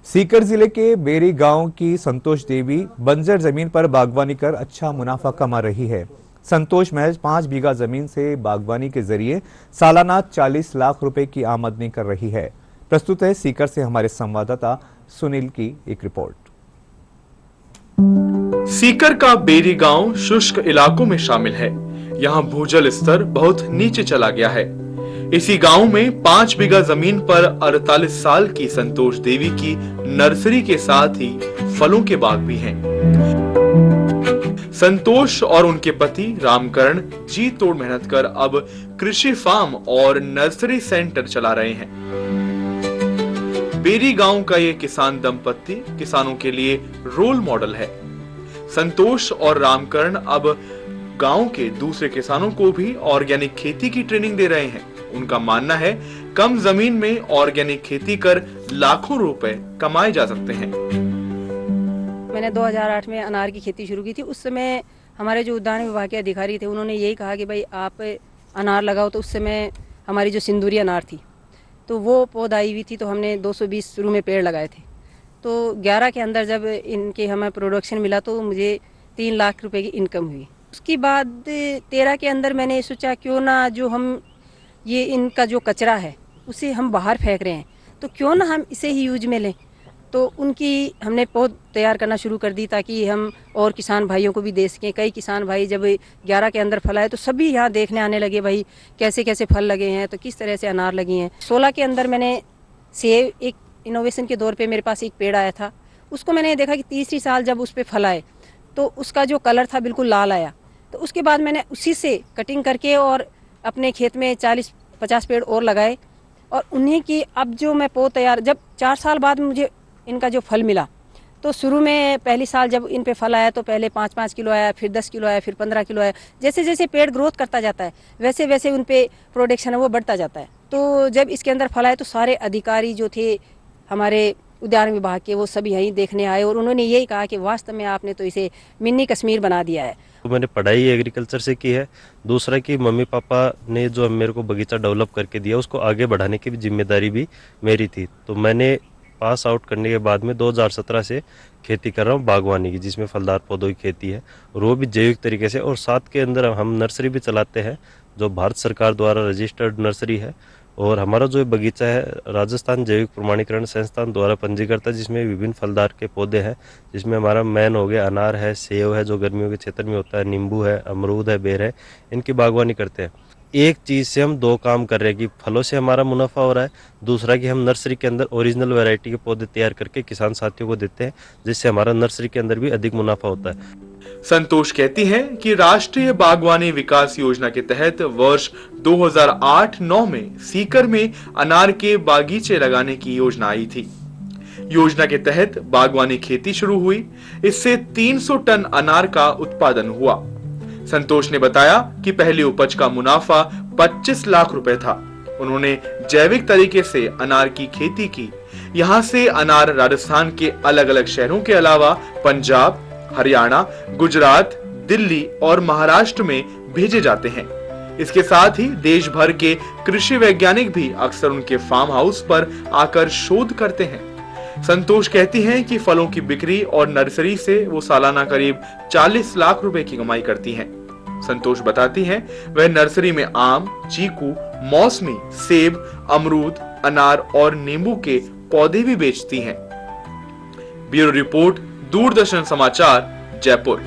सीकर जिले के बेरी गांव की संतोष देवी बंजर जमीन पर बागवानी कर अच्छा मुनाफा कमा रही है। संतोष महज 5 बीघा जमीन से बागवानी के जरिए सालाना 40 लाख रुपए की आमदनी कर रही है। प्रस्तुत है सीकर से हमारे संवाददाता सुनील की एक रिपोर्ट। सीकर का बेरी गांव शुष्क इलाकों में शामिल है। यहाँ भूजल स्तर बहुत नीचे चला गया है। इसी गांव में 5 बीघा जमीन पर 48 साल की संतोष देवी की नर्सरी के साथ ही फलों के बाग भी हैं। संतोष और उनके पति रामकरण जी तोड़ मेहनत कर अब कृषि फार्म और नर्सरी सेंटर चला रहे हैं। बेरी गांव का ये किसान दंपत्ति किसानों के लिए रोल मॉडल है। संतोष और रामकरण अब गांव के दूसरे किसानों को भी ऑर्गेनिक खेती की ट्रेनिंग दे रहे हैं। उनका मानना है कम जमीन में ऑर्गेनिक खेती कर लाखों रुपए कमाए जा सकते हैं। मैंने 2008 में अनार की खेती शुरू की थी। उस समय हमारे जो उद्यान विभाग के अधिकारी थे उन्होंने यही कहा कि भाई आप अनार लगाओ। तो उस समय हमारी जो सिंदूरी अनार थी तो वो पौध आई हुई थी, तो हमने 220 शुरू में पेड़ लगाए थे। तो 11 के अंदर जब इनके हमें प्रोडक्शन मिला तो मुझे 3 लाख रुपए की इनकम हुई। उसके बाद 13 के अंदर मैंने सोचा क्यों ना जो हम ये इनका जो कचरा है उसे हम बाहर फेंक रहे हैं तो क्यों ना हम इसे ही यूज में लें। तो उनकी हमने पौध तैयार करना शुरू कर दी ताकि हम और किसान भाइयों को भी दे सकें। कई किसान भाई जब 11 के अंदर फल आए तो सभी यहाँ देखने आने लगे, भाई कैसे कैसे फल लगे हैं, तो किस तरह से अनार लगे हैं। 16 के अंदर मैंने सेब, एक इनोवेशन के दौर पे मेरे पास एक पेड़ आया था, उसको मैंने देखा कि तीसरी साल जब उस पर फल आए तो उसका जो कलर था बिल्कुल लाल आया। तो उसके बाद मैंने उसी से कटिंग करके और अपने खेत में 40-50 पेड़ और लगाए और उन्हीं की अब जो मैं पौध तैयार, जब 4 साल बाद मुझे इनका जो फल मिला तो शुरू में पहली साल जब इन पे फल आया तो पहले 5-5 किलो आया, फिर 10 किलो आया, फिर 15 किलो आया। जैसे जैसे पेड़ ग्रोथ करता जाता है वैसे वैसे उन पे प्रोडक्शन है वो बढ़ता जाता है। तो जब इसके अंदर फल आए तो सारे अधिकारी जो थे हमारे उद्यान विभाग के वो सभी यहीं देखने आए और उन्होंने यही कहा कि वास्तव में आपने तो इसे मिनी कश्मीर बना दिया है। तो मैंने पढ़ाई एग्रीकल्चर से की है। दूसरा कि मम्मी पापा ने जो मेरे को बगीचा डेवलप करके दिया उसको आगे बढ़ाने की भी जिम्मेदारी भी मेरी थी। तो मैंने पास आउट करने के बाद में 2017 से खेती कर रहा हूँ बागवानी की, जिसमें फलदार पौधों की खेती है और वो भी जैविक तरीके से। और साथ के अंदर हम नर्सरी भी चलाते हैं जो भारत सरकार द्वारा रजिस्टर्ड नर्सरी है। और हमारा जो बगीचा है राजस्थान जैविक प्रमाणीकरण संस्थान द्वारा पंजीकृत है, जिसमें विभिन्न फलदार के पौधे हैं, जिसमें हमारा मेन हो गया अनार है, सेब है जो गर्मियों के क्षेत्र में होता है, नींबू है, अमरूद है, बेर है। इनकी बागवानी करते हैं। एक चीज़ से हम 2 काम कर रहे हैं कि फलों से हमारा मुनाफा हो रहा है, दूसरा कि हम नर्सरी के अंदर ओरिजिनल वैरायटी के पौधे तैयार करके किसान साथियों को देते हैं, जिससे हमारा नर्सरी के अंदर भी अधिक मुनाफा होता है। संतोष कहती हैं कि राष्ट्रीय बागवानी विकास योजना के तहत वर्ष 2008-9 में सीकर में अनार के बागीचे लगाने की योजना आई थी। योजना के तहत बागवानी खेती शुरू हुई। इससे 300 टन अनार का उत्पादन हुआ। संतोष ने बताया कि पहली उपज का मुनाफा 25 लाख रुपए था। उन्होंने जैविक तरीके से अनार की खेती की। यहाँ से अनार राजस्थान के अलग अलग शहरों के अलावा पंजाब, हरियाणा, गुजरात, दिल्ली और महाराष्ट्र में भेजे जाते हैं। इसके साथ ही देश भर के कृषि वैज्ञानिक भी अक्सर उनके फार्म हाउस पर आकर शोध करते हैं। संतोष कहती हैं कि फलों की बिक्री और नर्सरी से वो सालाना करीब 40 लाख रुपए की कमाई करती हैं। संतोष बताती हैं वह नर्सरी में आम, चीकू, मौसमी, सेब, अमरूद, अनार और नींबू के पौधे भी बेचती हैं। ब्यूरो रिपोर्ट, दूरदर्शन समाचार, जयपुर।